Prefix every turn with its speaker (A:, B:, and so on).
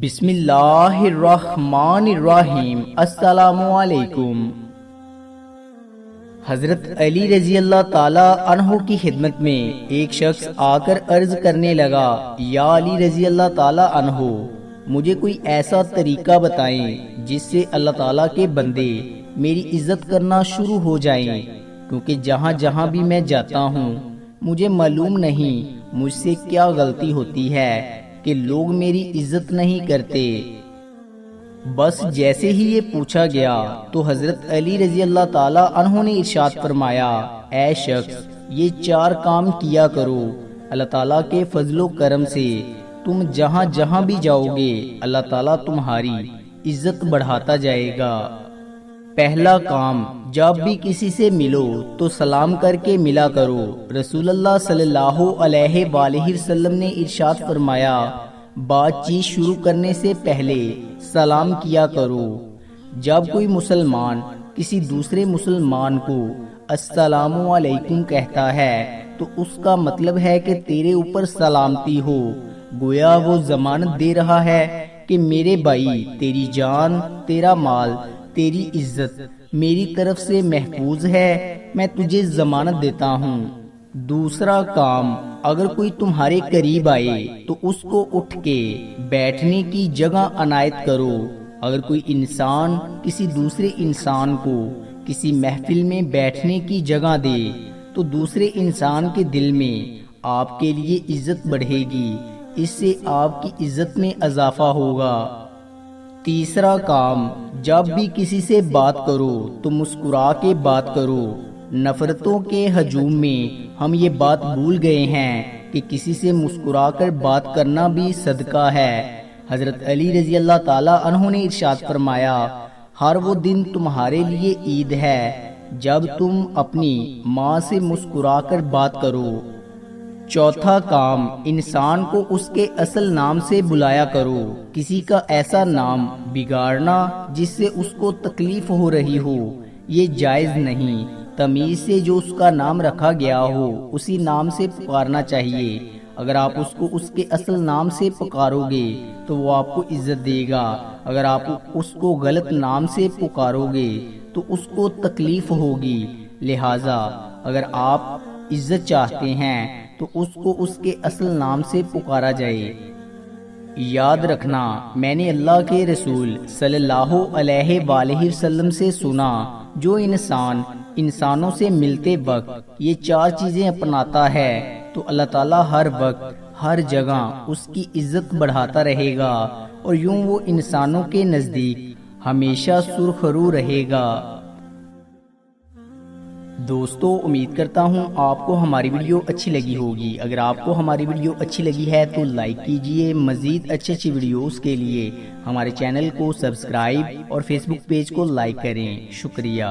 A: بسم اللہ الرحمن الرحیم۔ السلام علیکم۔ حضرت علی رضی اللہ تعالی عنہ کی خدمت میں ایک شخص آ کر عرض کرنے لگا، یا علی رضی اللہ تعالی عنہ، مجھے کوئی ایسا طریقہ بتائیں جس سے اللہ تعالیٰ کے بندے میری عزت کرنا شروع ہو جائیں، کیونکہ جہاں جہاں بھی میں جاتا ہوں مجھے معلوم نہیں مجھ سے کیا غلطی ہوتی ہے کہ لوگ میری عزت نہیں کرتے۔ بس جیسے ہی یہ پوچھا گیا تو حضرت علی رضی اللہ تعالی عنہ نے ارشاد فرمایا، اے شخص، یہ 4 کام کیا کرو، اللہ تعالیٰ کے فضل و کرم سے تم جہاں جہاں بھی جاؤ گے اللہ تعالیٰ تمہاری عزت بڑھاتا جائے گا۔ پہلا کام، جب بھی کسی سے ملو تو سلام کر کے ملا کرو۔ رسول اللہ صلی اللہ علیہ وآلہ وسلم نے ارشاد فرمایا، بات چیت شروع کرنے سے پہلے سلام کیا کرو۔ جب کوئی مسلمان کسی دوسرے مسلمان کو السلام علیکم کہتا ہے تو اس کا مطلب ہے کہ تیرے اوپر سلامتی ہو، گویا وہ ضمانت دے رہا ہے کہ میرے بھائی، تیری جان، تیرا مال، تیری عزت میری طرف سے محفوظ ہے، میں تجھے ضمانت دیتا ہوں۔ دوسرا کام، اگر کوئی تمہارے قریب آئے تو اس کو اٹھ کے بیٹھنے کی جگہ عنایت کرو۔ اگر کوئی انسان کسی دوسرے انسان کو کسی محفل میں بیٹھنے کی جگہ دے تو دوسرے انسان کے دل میں آپ کے لیے عزت بڑھے گی، اس سے آپ کی عزت میں اضافہ ہوگا۔ تیسرا کام، جب بھی کسی سے بات کرو تو مسکرا کے بات کرو۔ نفرتوں کے ہجوم میں ہم یہ بات بھول گئے ہیں کہ کسی سے مسکرا کر بات کرنا بھی صدقہ ہے۔ حضرت علی رضی اللہ تعالی عنہ نے ارشاد فرمایا، ہر وہ دن تمہارے لیے عید ہے جب تم اپنی ماں سے مسکرا کر بات کرو۔ چوتھا کام، انسان کو اس کے اصل نام سے بلایا کرو۔ کسی کا ایسا نام بگاڑنا جس سے اس کو تکلیف ہو رہی ہو، یہ جائز نہیں۔ تمیز سے جو اس کا نام رکھا گیا ہو اسی نام سے پکارنا چاہیے۔ اگر آپ اس کو اس کے اصل نام سے پکارو گے تو وہ آپ کو عزت دے گا، اگر آپ اس کو غلط نام سے پکارو گے تو اس کو تکلیف ہوگی۔ لہٰذا اگر آپ عزت چاہتے ہیں تو اس کو اس کے اصل نام سے پکارا جائے۔ یاد رکھنا، میں نے اللہ کے رسول صلی اللہ علیہ وآلہ وسلم سے سنا، جو انسان انسانوں سے ملتے وقت یہ 4 چیزیں اپناتا ہے تو اللہ تعالیٰ ہر وقت ہر جگہ اس کی عزت بڑھاتا رہے گا، اور یوں وہ انسانوں کے نزدیک ہمیشہ سرخرو رہے گا۔ دوستو، امید کرتا ہوں آپ کو ہماری ویڈیو اچھی لگی ہوگی۔ اگر آپ کو ہماری ویڈیو اچھی لگی ہے تو لائک کیجئے۔ مزید اچھی ویڈیوز کے لیے ہمارے چینل کو سبسکرائب اور فیس بک پیج کو لائک کریں۔ شکریہ۔